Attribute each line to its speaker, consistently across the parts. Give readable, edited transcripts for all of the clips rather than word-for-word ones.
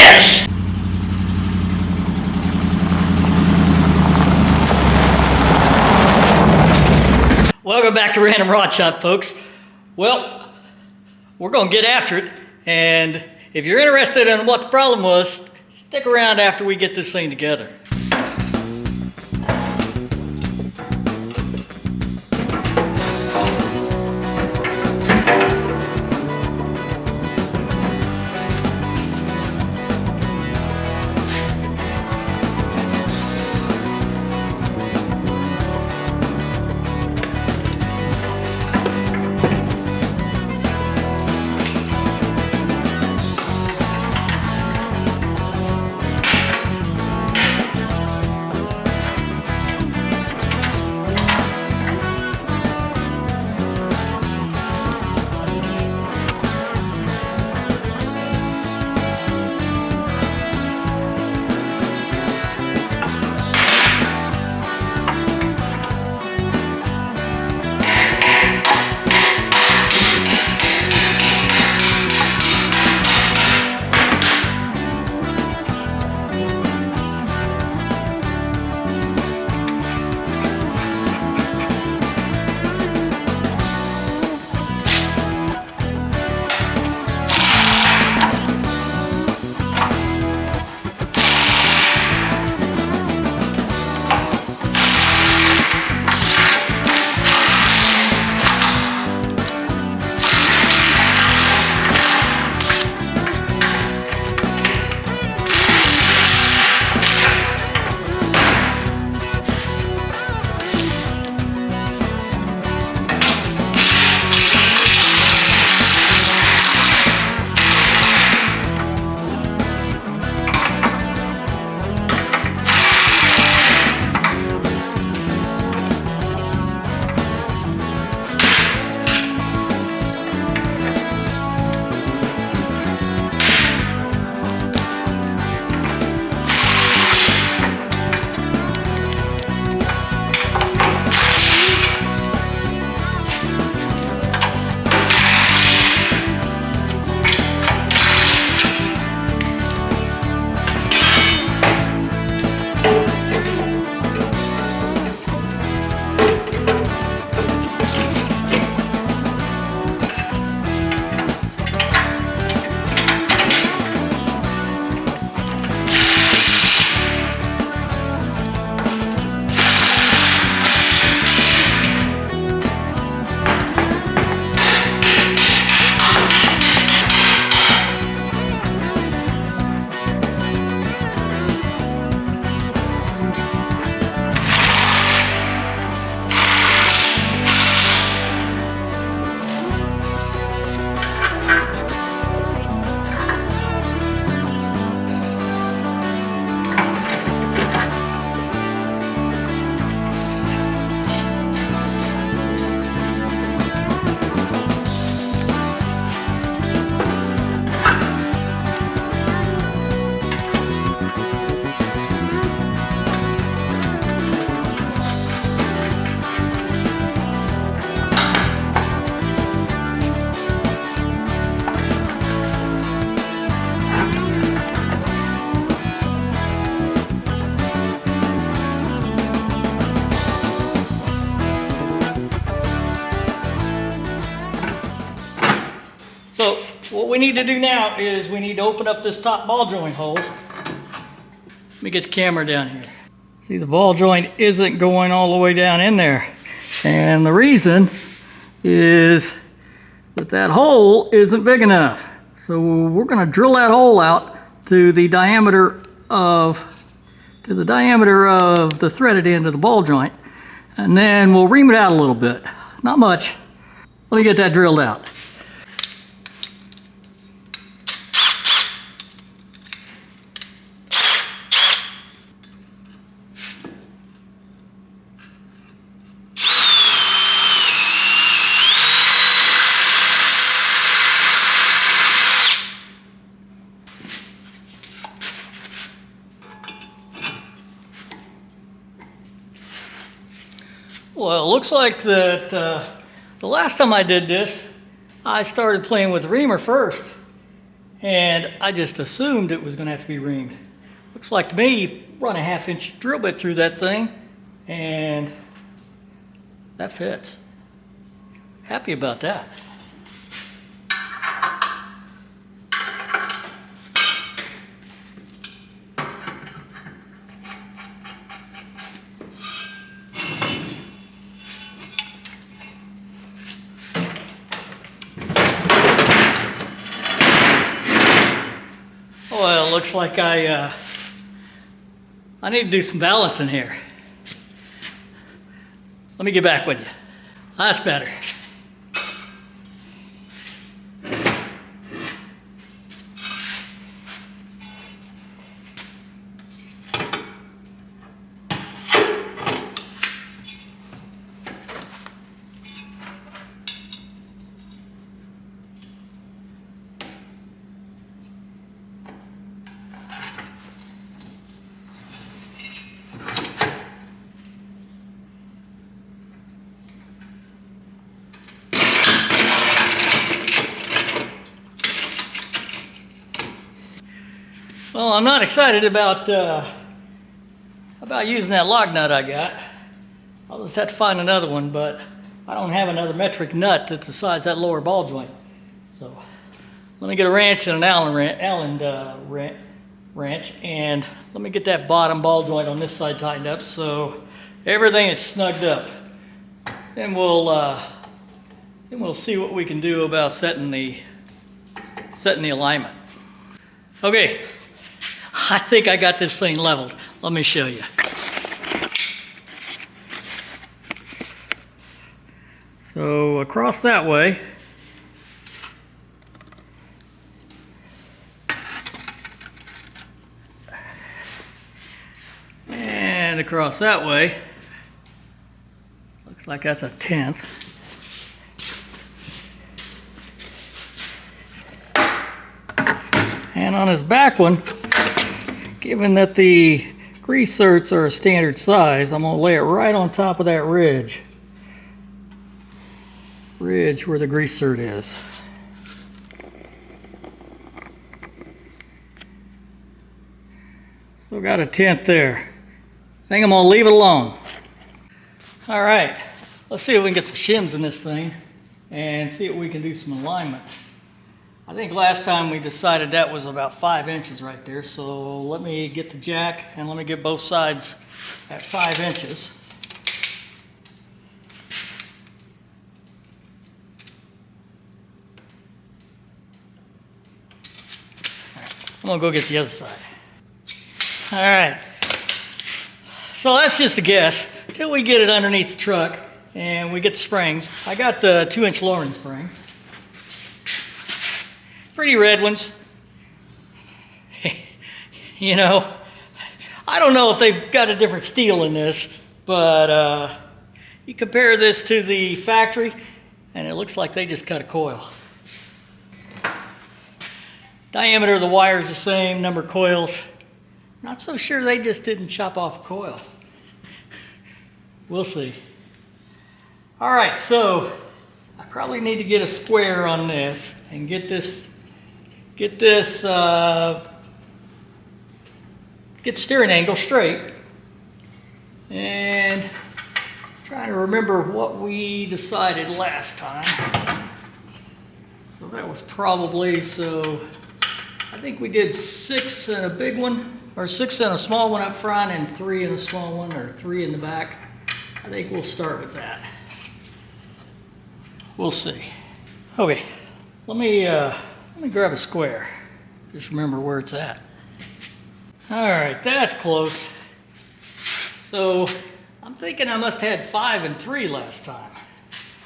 Speaker 1: Yes! Welcome back to Random Rod Shop, folks. Well, we're going to get after it, and if you're interested in what the problem was, stick around after we get this thing together. So what we need to do now is we need to open up this top ball joint hole. Let me get the camera down here. See, the ball joint isn't going all the way down in there. And the reason is that that hole isn't big enough. So we're going to drill that hole out to the diameter of the threaded end of the ball joint. And then we'll ream it out a little bit. Not much. Let me get that drilled out. Well, it looks like that the last time I did this, I started playing with the reamer first. and I just assumed it was gonna have to be reamed. Looks like to me, you run a 1/2 inch drill bit through that thing, and that fits. Happy about that. Well, it looks like I need to do some balancing here. Let me get back with you. That's better. Well, I'm not excited about using that log nut I got. I'll just have to find another one, but I don't have another metric nut that's the size of that lower ball joint. So let me get a wrench and an Allen wrench, and let me get that bottom ball joint on this side tightened up so everything is snugged up. Then we'll see what we can do about setting the alignment. Okay. I think I got this thing leveled. Let me show you. So across that way. And across that way. Looks like that's a 1/10. And on his back one, given that the grease certs are a standard size, I'm going to lay it right on top of that ridge where the grease cert is. So got a 1/10 there. I think I'm going to leave it alone. All right, let's see if we can get some shims in this thing and see if we can do some alignment. I think last time we decided that was about 5 inches right there, so let me get the jack and let me get both sides at 5 inches. I'm gonna go get the other side. All right, so that's just a guess till we get it underneath the truck and we get the springs. I got the 2-inch lowering springs. Pretty red ones. You know, I don't know if they've got a different steel in this, but you compare this to the factory and it looks like they just cut a coil. Diameter of the wire is the same, number of coils. Not so sure they just didn't chop off a coil. We'll see. All right, so I probably need to get a square on this and get the steering angle straight, and trying to remember what we decided last time. So that was probably, I think we did 6 in a big one, or 6 in a small one up front and 3 in a small one, or 3 in the back. I think we'll start with that. We'll see. Okay, let me grab a square. Just remember where it's at. All right, that's close. So I'm thinking I must have had 5 and 3 last time,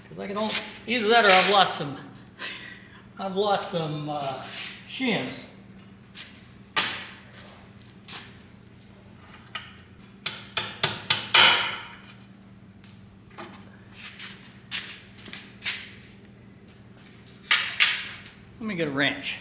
Speaker 1: because I can only, either that or I've lost some shims. Let me get a wrench.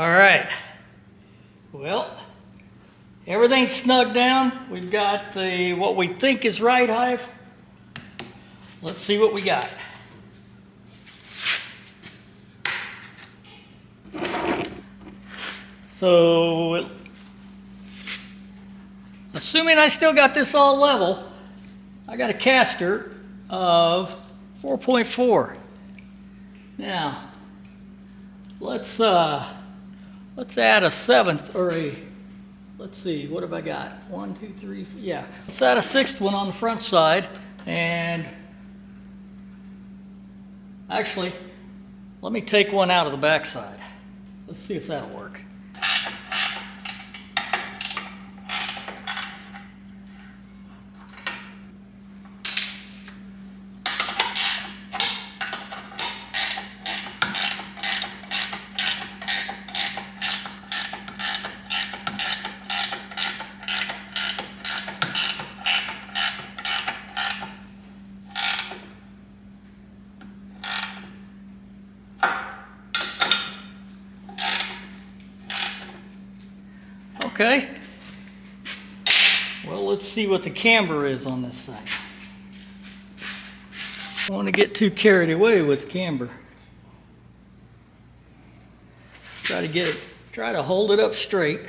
Speaker 1: All right. Well, everything's snug down. We've got the what we think is right hive. Let's see what we got. So, assuming I still got this all level, I got a caster of 4.4. Now, let's add a seventh or a, let's see, what have I got? 1, 2, 3, yeah. Let's add a sixth one on the front side, and actually, let me take one out of the back side. Let's see if that'll work. Okay. Well, let's see what the camber is on this thing. I don't want to get too carried away with camber. Try to hold it up straight.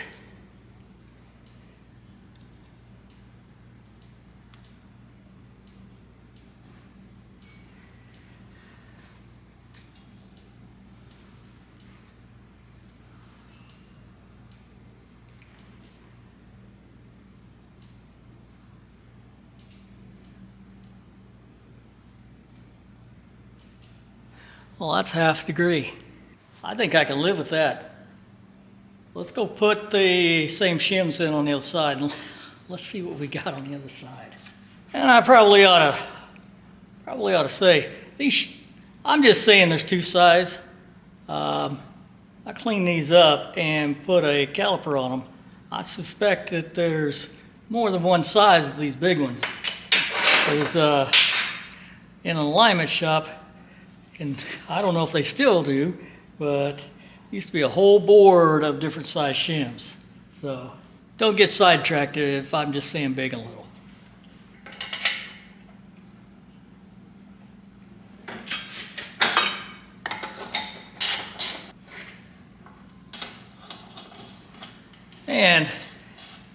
Speaker 1: Well, that's half degree. I think I can live with that. Let's go put the same shims in on the other side and let's see what we got on the other side. And I probably ought to say these. I'm just saying there's two sides. I cleaned these up and put a caliper on them. I suspect that there's more than one size of these big ones. There's in an alignment shop. And I don't know if they still do, but used to be a whole board of different size shims. So don't get sidetracked if I'm just saying big and little. And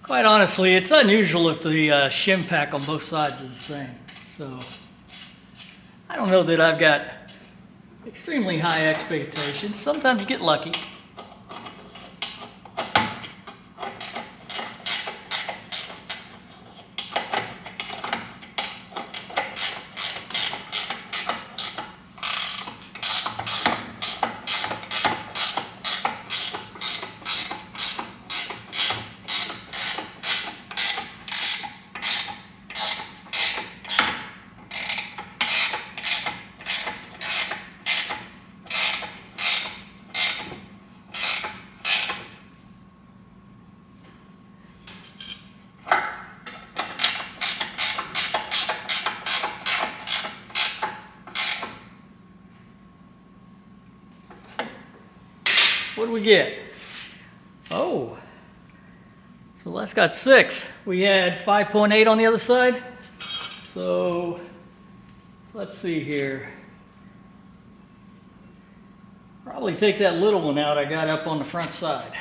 Speaker 1: quite honestly, it's unusual if the shim pack on both sides is the same. So I don't know that I've got extremely high expectations. Sometimes you get lucky. What do we get? Oh, so that's got 6. We had 5.8 on the other side. So let's see here. Probably take that little one out I got up on the front side.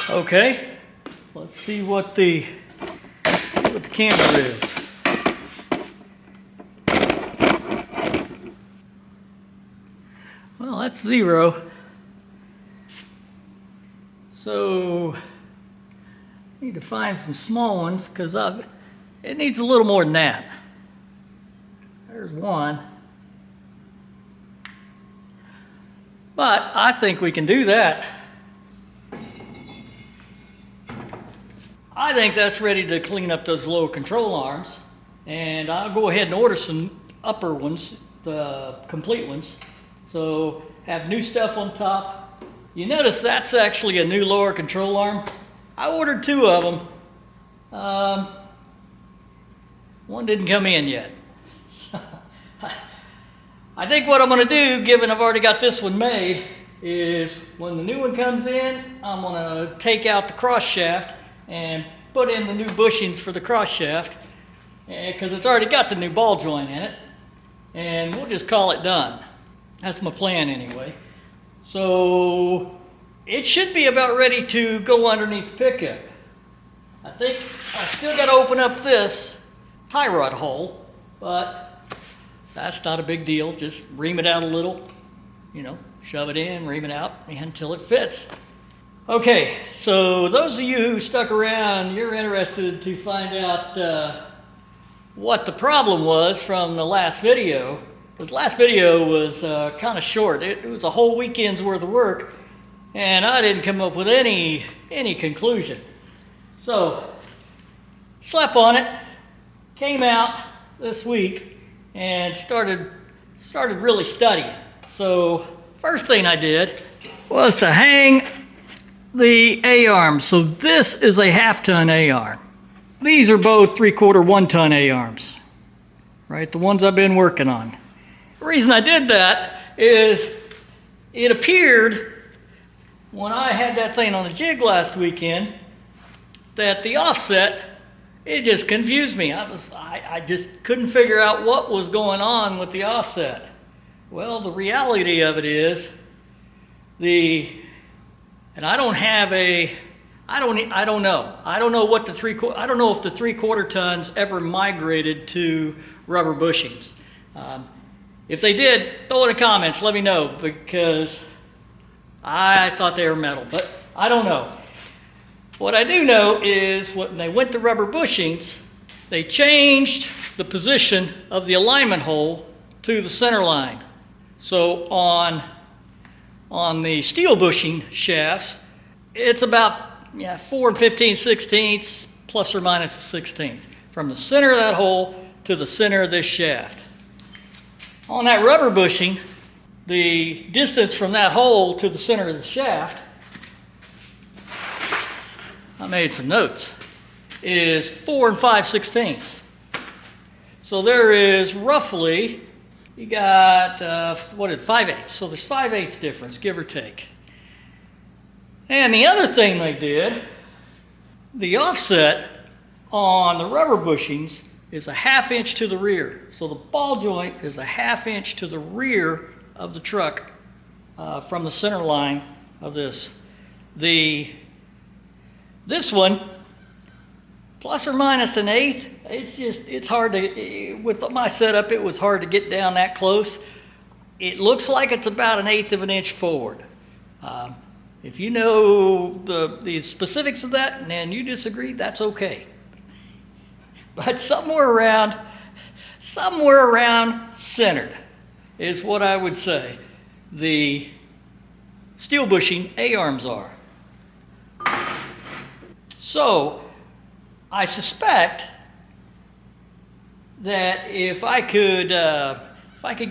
Speaker 1: Okay, Let's see what the camera is. Well, that's 0. So I need to find some small ones because it needs a little more than that. There's 1. But I think we can do that. I think that's ready to clean up those lower control arms. And I'll go ahead and order some upper ones, the complete ones. So have new stuff on top. You notice that's actually a new lower control arm. I ordered 2 of them. One didn't come in yet. I think what I'm going to do, given I've already got this one made, is when the new one comes in, I'm going to take out the cross shaft and put in the new bushings for the cross shaft, because it's already got the new ball joint in it, and we'll just call it done. That's my plan anyway. So it should be about ready to go underneath the pickup. I think I still got to open up this tie rod hole, but that's not a big deal. Just ream it out a little, shove it in, ream it out until it fits. Okay, so those of you who stuck around, you're interested to find out what the problem was from the last video. The last video was kind of short. It was a whole weekend's worth of work, and I didn't come up with any conclusion. So, slept on it, came out this week, and started really studying. So first thing I did was to hang the A-arm. So this is a 1/2 ton A-arm. These are both 3/4 1 ton A-arms, right? The ones I've been working on. The reason I did that is it appeared when I had that thing on the jig last weekend that the offset, it just confused me. I just couldn't figure out what was going on with the offset. Well, the reality of it is and I don't have I don't know what I don't know if the 3/4 tons ever migrated to rubber bushings. If they did, throw it in the comments, let me know, because I thought they were metal, but I don't know. What I do know is when they went to rubber bushings, they changed the position of the alignment hole to the center line. So on the steel bushing shafts, it's about 4 15/16 plus or minus a 16th from the center of that hole to the center of this shaft. On that rubber bushing, the distance from that hole to the center of the shaft, I made some notes, is 4 5/16. So there is roughly, you got, 5/8. So there's 5/8 difference, give or take. And the other thing they did, the offset on the rubber bushings is a 1/2 inch to the rear. So the ball joint is a 1/2 inch to the rear of the truck from the center line of this. This one, plus or minus an 1/8, it's hard to, with my setup, it was hard to get down that close. It looks like it's about an 1/8 of an inch forward. If you know the specifics of that and you disagree, that's okay. But somewhere around centered is what I would say the steel bushing A-arms are. So I suspect that if I could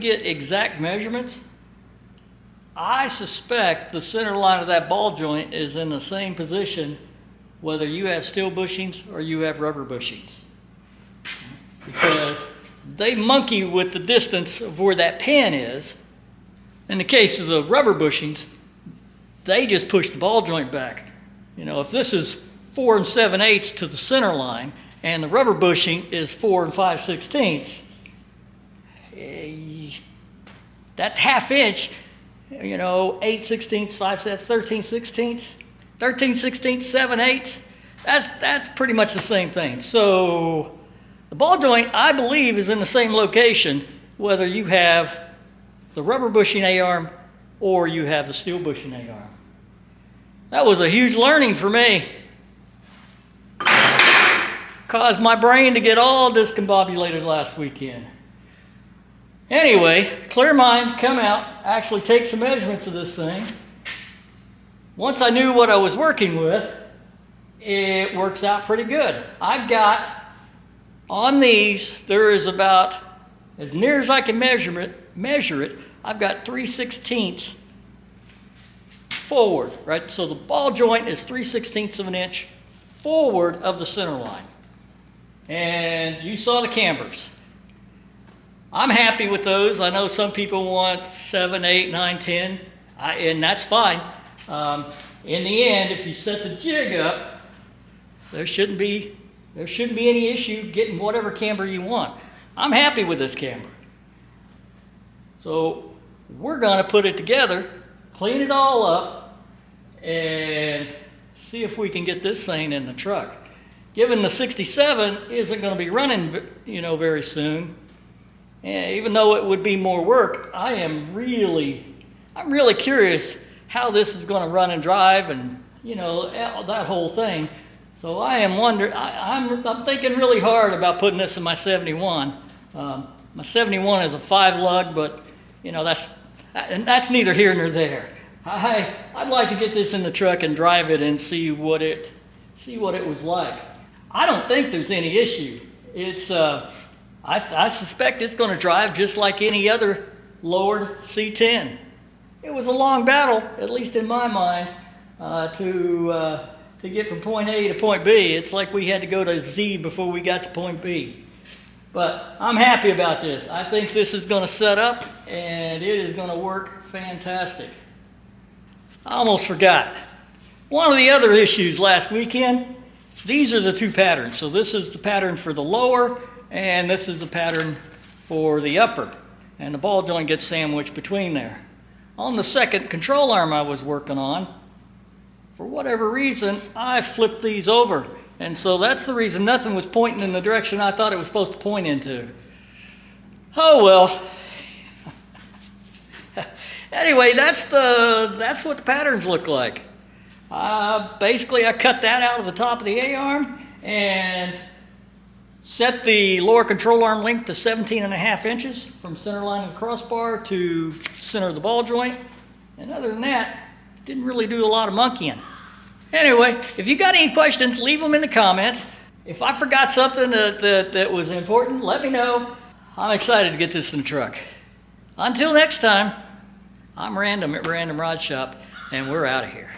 Speaker 1: get exact measurements, I suspect the center line of that ball joint is in the same position whether you have steel bushings or you have rubber bushings, because they monkey with the distance of where that pin is. In the case of the rubber bushings, they just push the ball joint back. If this is 4 7/8 to the center line and the rubber bushing is 4 5/16, that 1/2 inch, 8/16, 5 sets, 13/16, 7/8, That's pretty much the same thing. So the ball joint, I believe, is in the same location, whether you have the rubber bushing A-arm or you have the steel bushing A-arm. That was a huge learning for me. Caused my brain to get all discombobulated last weekend. Anyway, clear mind, come out, actually take some measurements of this thing. Once I knew what I was working with, it works out pretty good. I've got, on these, there is about, as near as I can measure it, I've got 3/16 forward, right? So the ball joint is 3/16 of an inch forward of the center line. And you saw the cambers. I'm happy with those. I know some people want 7, 8, 9, 10, and that's fine. In the end, if you set the jig up, there shouldn't be any issue getting whatever camber you want. I'm happy with this camber. So we're going to put it together, clean it all up, and see if we can get this thing in the truck. Given the 67 isn't going to be running, very soon, and even though it would be more work, I'm really curious how this is going to run and drive, and that whole thing. So I am wondering. I'm thinking really hard about putting this in my 71. My 71 is a 5-lug, but that's neither here nor there. I'd like to get this in the truck and drive it and see what it was like. I don't think there's any issue. It's I suspect it's going to drive just like any other lowered C10. It was a long battle, at least in my mind, to get from point A to point B. It's like we had to go to Z before we got to point B. But I'm happy about this. I think this is going to set up, and it is going to work fantastic. I almost forgot. One of the other issues last weekend, these are the two patterns. So this is the pattern for the lower, and this is the pattern for the upper. And the ball joint gets sandwiched between there. On the second control arm I was working on, for whatever reason, I flipped these over. And so that's the reason nothing was pointing in the direction I thought it was supposed to point into. Oh well. Anyway, that's what the patterns look like. Basically, I cut that out of the top of the A-arm and set the lower control arm length to 17.5 inches from center line of the crossbar to center of the ball joint. And other than that, didn't really do a lot of monkeying. Anyway, if you got any questions, leave them in the comments. If I forgot something that was important, let me know. I'm excited to get this in the truck. Until next time, I'm Random at Random Rod Shop, and we're out of here.